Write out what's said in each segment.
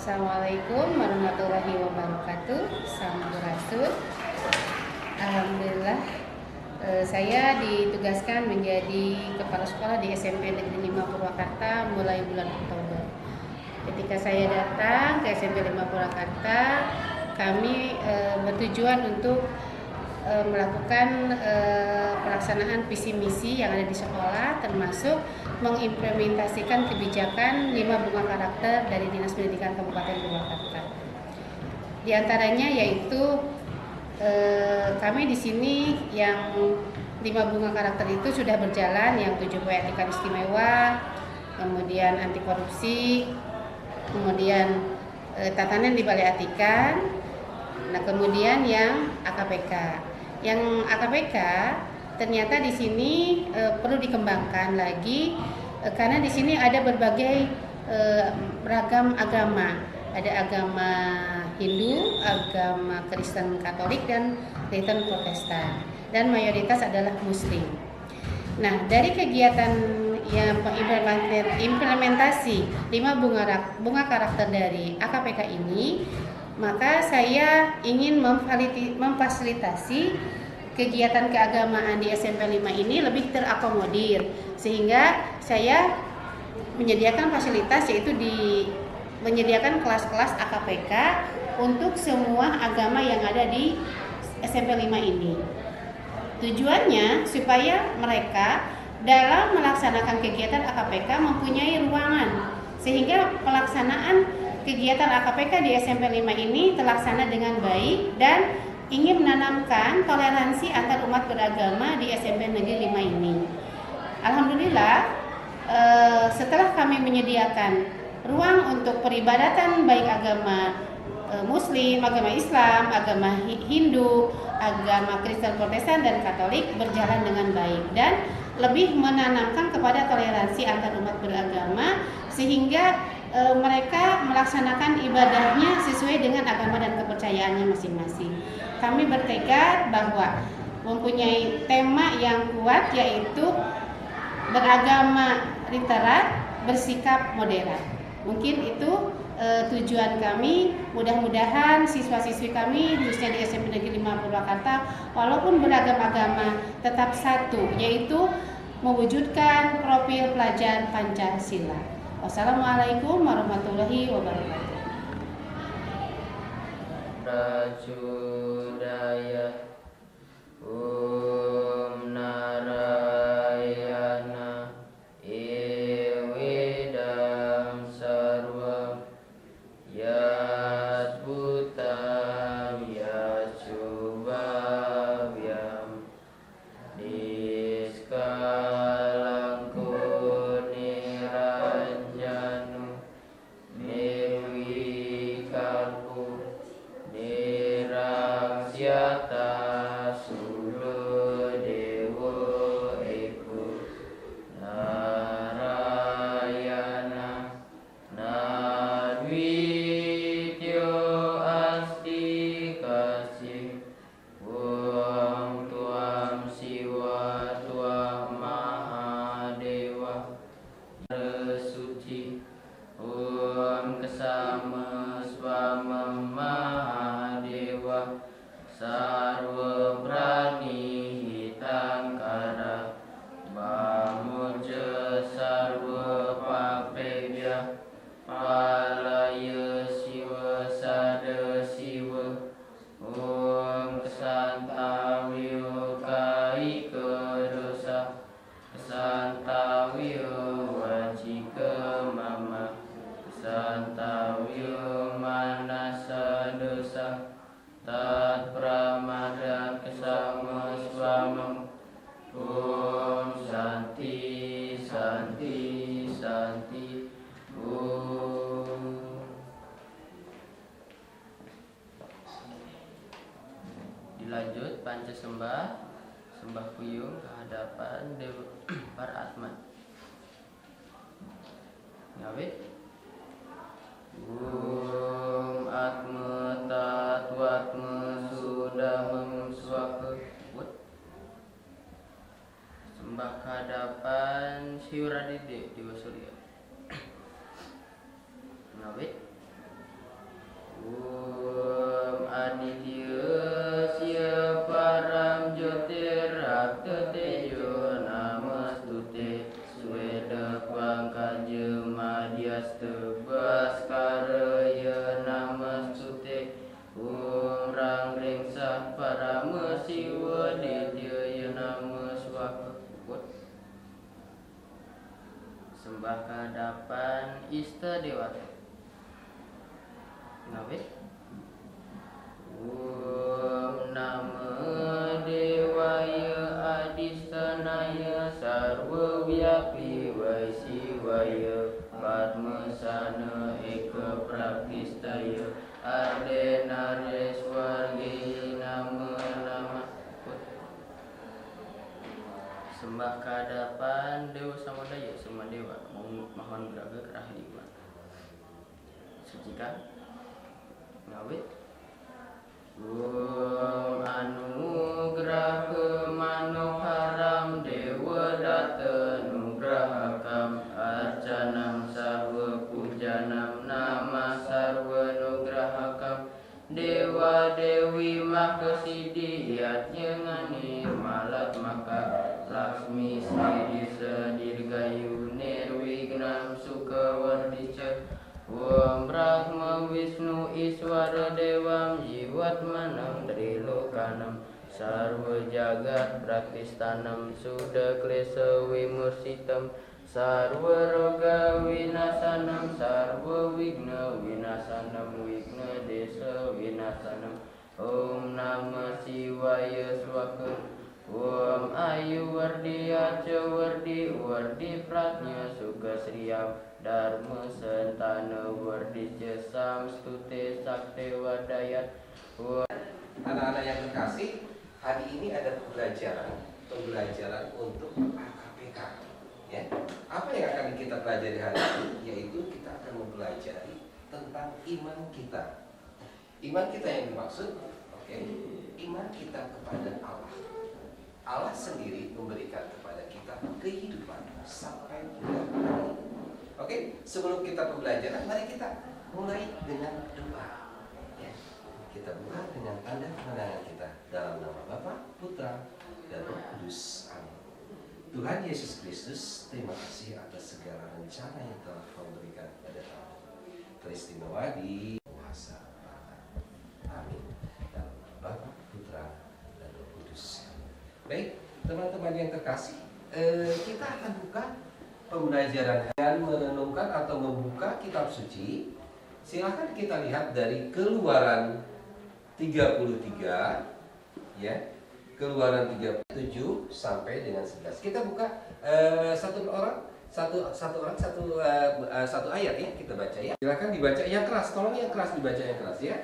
Assalamualaikum warahmatullahi wabarakatuh. Sampurasun. Alhamdulillah, saya ditugaskan menjadi kepala sekolah di SMP Negeri 5 Purwakarta mulai bulan Oktober. Ketika saya datang ke SMP 5 Purwakarta, kami bertujuan untuk melakukan pelaksanaan visi misi yang ada di sekolah, termasuk mengimplementasikan kebijakan 5 bunga karakter dari Dinas Pendidikan Kabupaten Purwakarta. Di antaranya yaitu kami di sini yang 5 bunga karakter itu sudah berjalan, yang 7 etika istimewa, kemudian anti korupsi, kemudian tatanan di Balai Atikan, nah kemudian yang AKPK. Yang AKPK ternyata di sini perlu dikembangkan lagi karena di sini ada berbagai beragam agama. Ada agama Hindu, agama Kristen Katolik, dan Kristen Protestan. Dan mayoritas adalah Muslim. Nah, dari kegiatan yang implementasi 5 bunga karakter dari AKPK ini, maka saya ingin memfasilitasi kegiatan keagamaan di SMP 5 ini lebih terakomodir, sehingga saya menyediakan fasilitas, yaitu menyediakan kelas-kelas AKPK untuk semua agama yang ada di SMP 5 ini. Tujuannya supaya mereka dalam melaksanakan kegiatan AKPK mempunyai ruangan, sehingga pelaksanaan kegiatan AKPK di SMP 5 ini terlaksana dengan baik dan ingin menanamkan toleransi antar umat beragama di SMP Negeri 5 ini. Alhamdulillah, setelah kami menyediakan ruang untuk peribadatan baik agama Muslim, agama Islam, agama Hindu, agama Kristen Protestan, dan Katolik berjalan dengan baik dan lebih menanamkan kepada toleransi antar umat beragama, sehingga mereka melaksanakan ibadahnya sesuai dengan agama dan kepercayaannya masing-masing. Kami bertekad bahwa mempunyai tema yang kuat, yaitu beragama literat, bersikap moderat. Mungkin itu tujuan kami. Mudah-mudahan siswa-siswi kami khususnya di SMP Negeri 5 Purwakarta, walaupun beragam agama, tetap satu, yaitu mewujudkan profil pelajar Pancasila. Wassalamualaikum warahmatullahi wabarakatuh. Rajudaya Narayana Ewedam Sarvam Yadbhutam Yachubhavyam Niskalangko Niranjanu Nirvikarpo Nirasyata Sulo Dewo Eko Narayana Nadwityo Asti Kasih Wang Tuam Siwa Tuam Mahadewa Resuci Om Kesama Swama Mahadewa Sarwa Prani Hitangkara Bamuja Sarwa Papebya Palaya Siwa Sada Siwa Om Kesantawyo Kaika Dosa Kesantawyo Wajika Mama Kesantawyo Manasa Dosa Tat Pramada Kesama Swamam Om Santi Santi Santi Om. Dilanjut panca sembah, sembah kuyung kehadapan Dewa Para Atman. Ngawit Om Atma Tatwatma Sudamam Swaka sembah kehadapan Siuradide Dewa Surya. Ngawit Baskaraya Namastute Om Rang Rengsah Parama Siwa Dityaya Namaswaka. Sembah kehadapan Ista Dewata. Ngawit. Om Nama Dewaya Adistanaya Sarwa Vyapi Vaisivaya Padmasana Eka Prakistaya Ardenareswargi Nama Nama. Sembah kehadapan Dewa Samadaya Semadewa mohon beraga kerahiman. Sucikan. Ngawit. Om Anugraha Manoharam Dewa Data Nugrahakam Arcanam Sarva Pujanam Nama Sarva Nugrahakam Dewa Dewi Makasidi Yatnya Nganir Malat Maka Laksmi Sri Sadirgayu Nirwignam Sukawardica. Om Brahma Wisnu Iswara Dewam Jiwatmanam Trilokanam Sarva Jagat Pratistanam Suda Klesa Vimursitam Sarva Roga Vinasanam Sarva Vigna Vinasanam Vigna Desa Vinasanam. Om Namah Shivaya Swaka. Om Ayu Wardi Aca Wardi Wardi Pratnya Suka Sriyam Dharma Sentana Wardi Jesam Stute Sakte Wadayat. Anak-anak yang terkasih, hari ini ada pembelajaran untuk AKPK. Ya. Apa yang akan kita pelajari hari ini? Yaitu kita akan mempelajari tentang iman kita. Iman kita yang dimaksud, iman kita kepada Allah. Allah sendiri memberikan kepada kita kehidupan sampai bulan hari. Oke, sebelum kita pembelajaran, mari kita mulai dengan doa. Ya. Kita buka dengan tanda kemenangan kita dalam nama Bapa, Putra, dan Roh Kudus. Amin. Tuhan Yesus Kristus, terima kasih atas segala rencana yang telah Kau berikan pada kami. Teristimewa di kuasa Allah. Amin. Dalam nama Bapa, Putra, dan Roh Kudus. Baik, teman-teman yang terkasih, kita akan buka pembelajaran dengan merenungkan atau membuka kitab suci. Silahkan kita lihat dari Keluaran 33, ya, Keluaran 37 sampai dengan 11. Kita buka satu ayat ya, kita baca ya. Silahkan dibaca yang keras, tolong yang keras dibaca yang keras ya.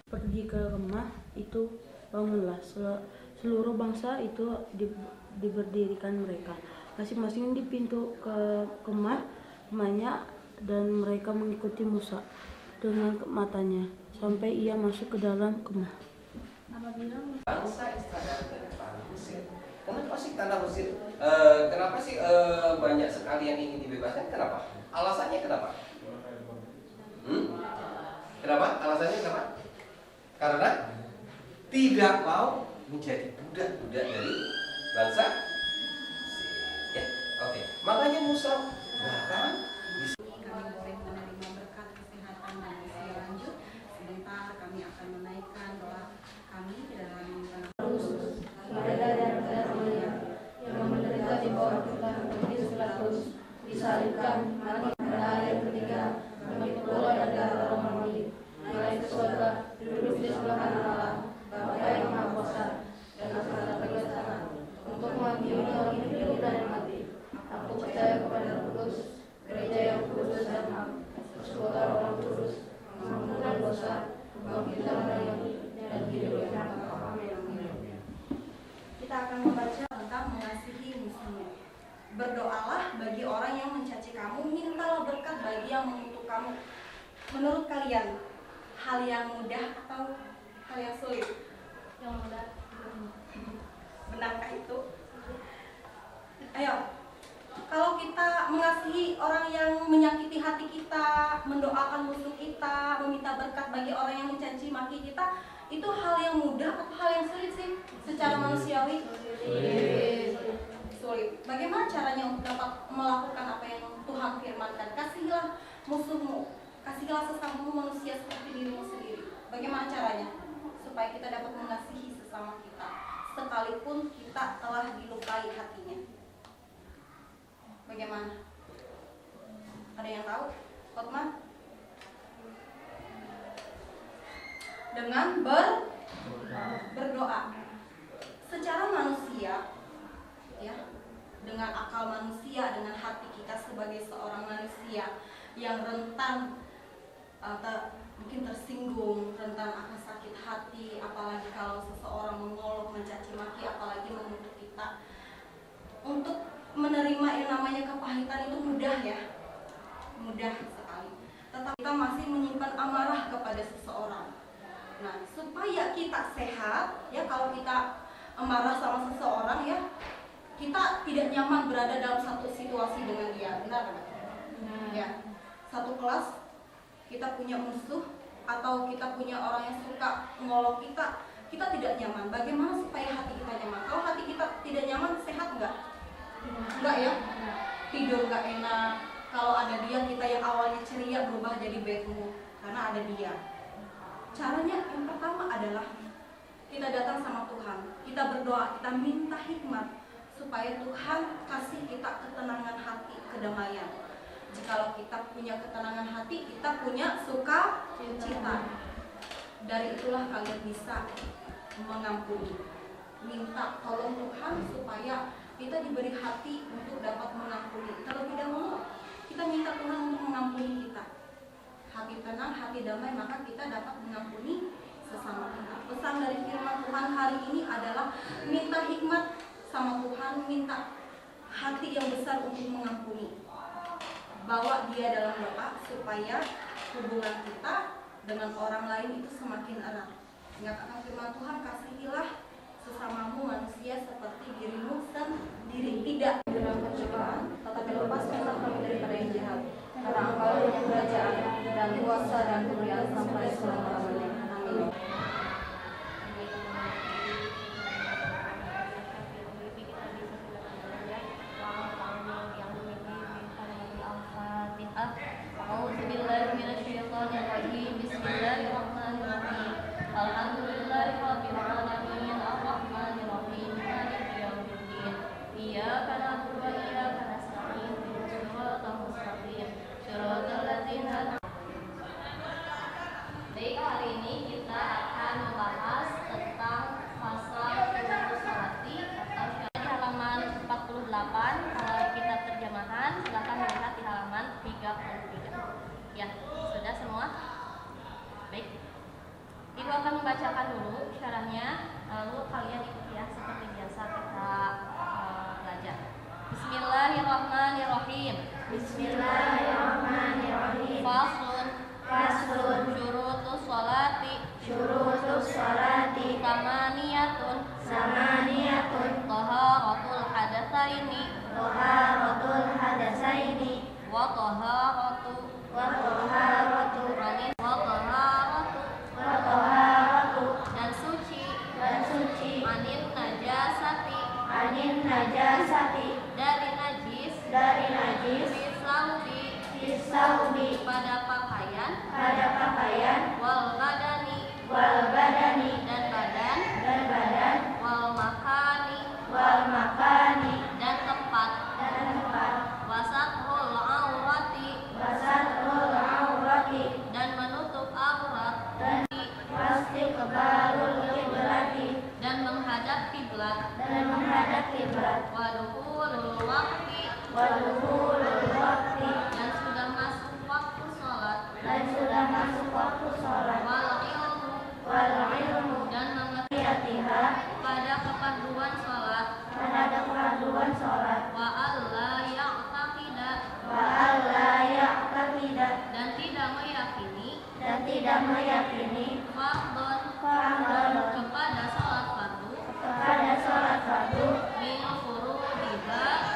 Pergi ke kemah itu, bangunlah seluruh bangsa itu diberdirikan mereka masing-masing di pintu ke kemahnya, dan mereka mengikuti Musa dengan matanya sampai ia masuk ke dalam kemah. Bangsa Israel dari tanah Mesir. Kenapa sih tanah Mesir? Kenapa sih banyak sekali yang ingin dibebaskan? Kenapa? Alasannya kenapa? Kenapa? Alasannya kenapa? Karena tidak mau menjadi budak-budak dari bangsa Mesir. Ya, oke. Makanya Musa datang. Kami boleh menerima berkat kesehatan dan usia lanjut. Sebentar kami akan menaikkan doa kami dalam yang menderita di bawah kita, Pilatus, disalibkan, mati pada hari yang ketiga, kami keluar dari darah Romawi, naik ke surga, duduk di sebelah kanan Allah, Bapa yang Maha Kuasa, dan akan datang ke sana untuk menghakimi orang hidup dan yang mati. Aku percaya kepada Roh Kudus, gereja yang kudus dan hak, persekutuan Orang Kudus, pengampunan dosa, kebangkitan dari yang dan hidup yang kekal. Amin. kita akan membaca tentang mengasihi musuhnya. Berdoalah bagi orang yang mencaci kamu, mintalah berkat bagi yang mengutuk kamu. Menurut kalian, hal yang mudah atau hal yang sulit? Yang mudah. Benarkah itu? Ayo, Kalau kita mengasihi orang yang menyakiti hati kita, mendoakan musuh kita, meminta berkat bagi orang yang mencaci maki kita, itu hal yang mudah atau hal yang sulit sih secara manusiawi? Sulit. Bagaimana caranya untuk dapat melakukan apa yang Tuhan firmankan? Kasihilah musuhmu, kasihilah sesamamu manusia seperti dirimu sendiri. Bagaimana caranya supaya kita dapat mengasihi sesama kita sekalipun kita telah dilukai hatinya? Bagaimana? Ada yang tahu? Fatma? Dengan berdoa. Secara manusia, ya, dengan akal manusia, dengan hati kita sebagai seorang manusia yang rentan mungkin tersinggung, rentan akan sakit hati, apalagi kalau seseorang mengolok, mencaci maki, apalagi mengutuk kita. Untuk menerima yang namanya kepahitan itu mudah ya, mudah sekali. Tetapi kita masih menyimpan amarah kepada seseorang. Nah, supaya kita sehat, ya, kalau kita amarah sama seseorang, ya, kita tidak nyaman berada dalam satu situasi dengan dia, benar kan? Ya, satu kelas kita punya musuh atau kita punya orang yang suka ngolok kita tidak nyaman. Bagaimana supaya hati kita nyaman? Kalau hati kita tidak nyaman, sehat nggak? Enggak ya? Tidur nggak enak. Kalau ada dia, kita yang awalnya ceria berubah jadi bad mood karena ada dia. Caranya yang pertama adalah kita datang sama Tuhan, kita berdoa, kita minta hikmat supaya Tuhan kasih kita ketenangan hati, kedamaian. Jikalau kita punya ketenangan hati, kita punya sukacita. Dari itulah kalian bisa mengampuni. Minta tolong Tuhan supaya kita diberi hati untuk dapat mengampuni. Terlebih dahulu kita minta Tuhan untuk mengampuni kita. Hati tenang, hati damai, maka kita dapat mengampuni sesama kita. Pesan dari firman Tuhan hari ini adalah minta hikmat sama Tuhan, minta hati yang besar untuk mengampuni. Bawa dia dalam doa supaya hubungan kita dengan orang lain itu semakin erat. Ingat akan firman Tuhan, kasihilah sesamamu manusia seperti dirimu sendiri. Tidak dalam pencobaan, tetapi lepaskanlah kami daripada yang jahat. Karena Engkau punya kerajaan dan kuasa dan kemuliaan sampai selama-lamanya. Amin. Bismillahirrahmanirrahim. Alhamdulillahirabbil alamin arrahmanir rahim maliki yaumiddin. Iyyaka na'budu wa iyyaka nasta'in ihdinas siratal mustaqim siratal ladzina Baik, hari ini kita akan membahas tentang pasal syurutus sholati atau di halaman 48. Kalau kita terjemahan, silakan melihat di halaman 33. Ya, sudah semua? Baik. Ibu akan membacakan dulu syarahnya, lalu kalian ikuti ya seperti biasa kita belajar. Bismillahirrahmanirrahim. Bismillahirrahmanirrahim. Faslun. Syurutus sholati. Samaniyatun. Taharatul hadatsaini. Wa taharatu. Dan suci. Anin najasati. Dari najis. Fisaubi. Pada pakaian. Wal badani. Dan badan. Wal makani. Dan tempat. Wasatrul aurati. Dan menutup aurat. Dan menghadap kiblat. Waduhulul waqti. Dan sudah masuk waktu sholat. Wal ilmu. Dan mengerti pada kepaduan sholat. Wa alla ya'taqida. Dan tidak meyakini fardhon kepada sholat fardu min furudiha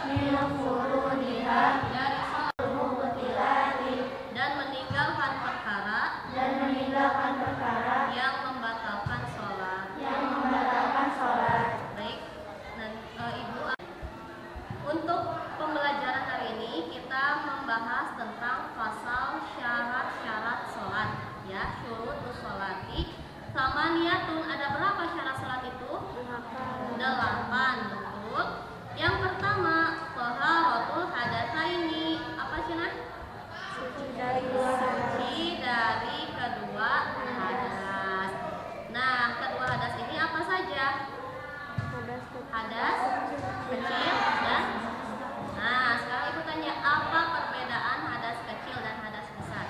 hadas kecil dan nah sekarang ibu tanya apa perbedaan hadas kecil dan hadas besar?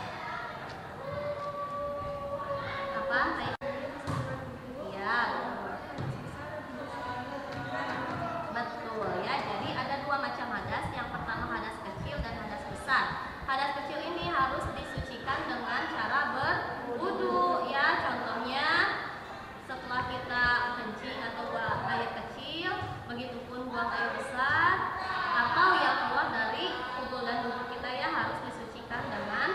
Apa? Iya, betul ya. Jadi ada dua macam hadas. Yang pertama hadas kecil dan hadas besar. Hadas kecil ini harus disucikan dengan cara berwudu ya. Contohnya setelah kita kencing atau buang air kecil, begitupun buang air besar atau yang keluar dari kubul dan wudhu kita ya harus disucikan dengan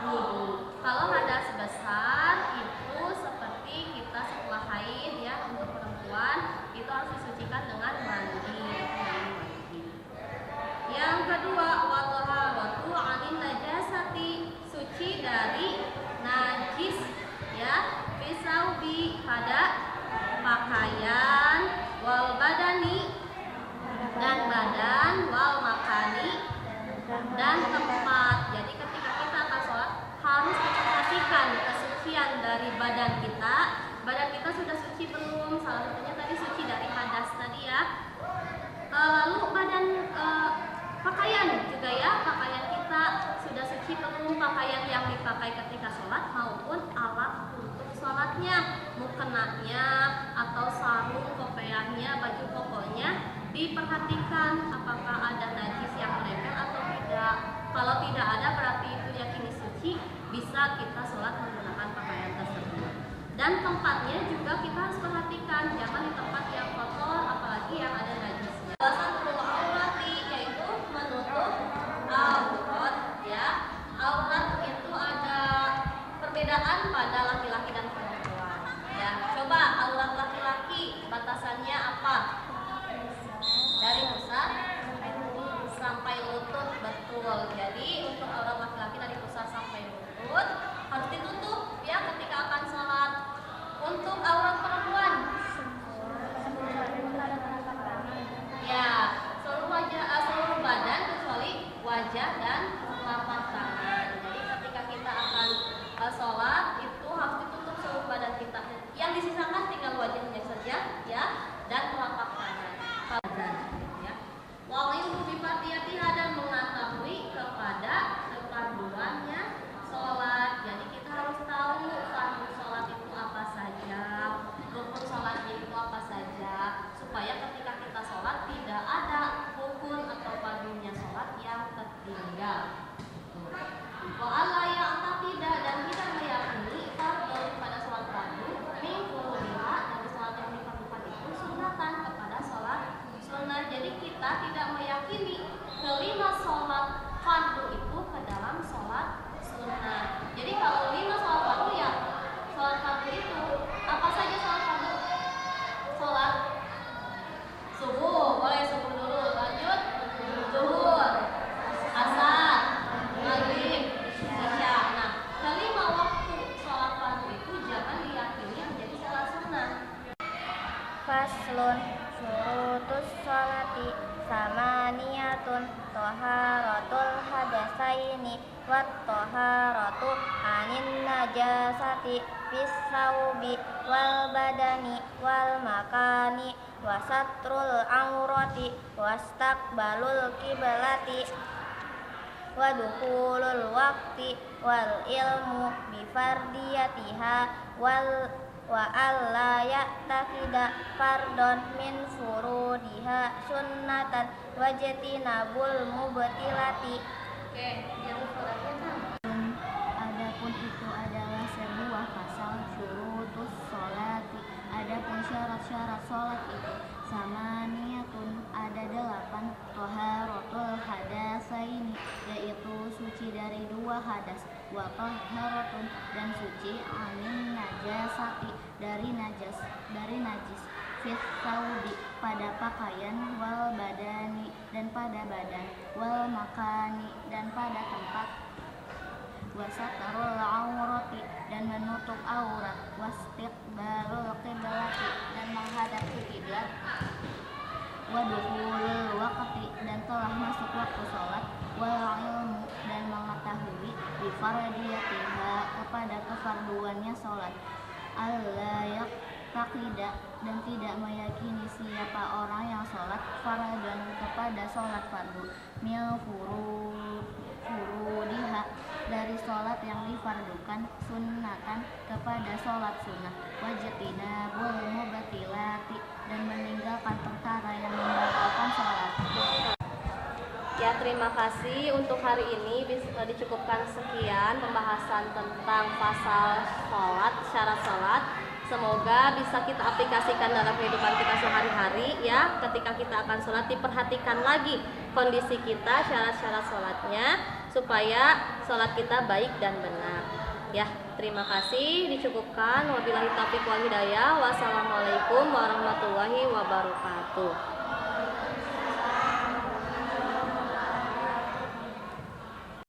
wudu. Kalau hadas besar itu seperti kita setelah haid ya untuk perempuan itu harus disucikan dengan mandi. Yang kedua wadhaharatu 'anil najasati, suci dari najis ya, fisaubi pada pakaian, wal badani dan badan, wal makani dan tempat. Jadi ketika kita akan sholat harus diperhatikan kesucian dari badan kita. Badan kita sudah suci belum? Salah satunya tadi suci dari hadas tadi ya. Lalu badan pakaian juga ya, pakaian kita sudah suci belum? Pakaian yang dipakai ketika sholat maupun alat untuk sholatnya, mukenanya atau sarung, kopiahnya, baju kokonya diperhatikan apakah ada najis yang menempel atau tidak. Kalau tidak ada berarti itu yakini suci, bisa kita sholat menggunakan pakaian tersebut. Dan tempatnya juga kita harus perhatikan, jangan di tempat yang kotor apalagi yang ada najisnya. Satrul aurati yaitu menutup aurat ya. Aurat itu ada perbedaan pada laki-laki dan perempuan ya. Coba aurat laki-laki batasannya apa? Dari pusar sampai lutut, betul. Jadi untuk aurat laki-laki dari pusar sampai lutut harus ditutup ya ketika akan sholat. Untuk aurat perempuan ya seluruh wajah, seluruh badan kecuali wajah dan telapak tangan. Jadi ketika kita akan sholat itu harus ditutup seluruh badan kita. Yang disisakan tinggal wajahnya saja ya dan telapak tangan. Ya. Wal ilmu bifatiyatiha dan mengetahui kepada kefarduannya sholat. Jadi kita harus tahu fardu sholat itu apa saja, rukun sholatnya itu apa saja, supaya ketika kita sholat tidak ada rukun atau fardunya sholat yang tertinggal. Wa alla ya'taqida dan tidak meyakini fardu pada sholat fardu min furudiha dari sholat yang difardukan itu sunatan kepada sholat sunnah. Jadi kita tidak meyakini kelima sholat fardu itu ke dalam sholat sunnah. Jadi kalau 5 sholat fardu ya sholat fardu itu apa saja sholat fardu? Sholat subuh, boleh subuh dulu, lanjut zuhur, asar, maghrib, isya. Nah, kelima waktu sholat fardu itu jangan diyakini menjadi sholat sunnah. Faslun syurutus sholati samaniyatun toharatul hadasaini wat toharatu anin najasati fis saubi wal badani wal makani wasatrul aurati wastaqbalul kiblati wadukhulul waqti wal ilmu bifardiyatiha wa alla ya'taqida fardon min furudiha sunnatan wajtinabul mubtilati. Oke, yang selanjutnya. Adapun itu adalah sebuah pasal syurutus sholati. Adapun syarat-syarat sholat itu samaniyatun ada 8. Toharatul hadasaini yaitu suci dari 2 hadas, wa toharatun dan suci anin najasati dari najis, fit saudi pada pakaian, wal badani dan pada badan, wal makani dan pada tempat, wasatarul aurati dan menutup aurat, wastiqbalul qiblati dan menghadap kiblat, wadukhulul waqti dan telah masuk waktu sholat, wal ilmu dan mengetahui bifardiyatiha kepada kefarduannya sholat, alla yaqtaqida dan tidak meyakini siapa orang yang sholat fardhan kepada sholat fardu mil furudiha dari sholat yang difardukan, sunnatan kepada sholat sunnah, wajtinabul mubatilati dan meninggalkan perkara yang membatalkan sholat. Ya, terima kasih. Untuk hari ini dicukupkan sekian pembahasan tentang pasal sholat, syarat sholat. Semoga bisa kita aplikasikan dalam kehidupan kita sehari-hari ya. Ketika kita akan sholat, diperhatikan lagi kondisi kita, syarat-syarat sholatnya, supaya sholat kita baik dan benar. Ya, terima kasih. Dicukupkan. Wabillahi taufiq wal hidayah. Wassalamualaikum warahmatullahi wabarakatuh.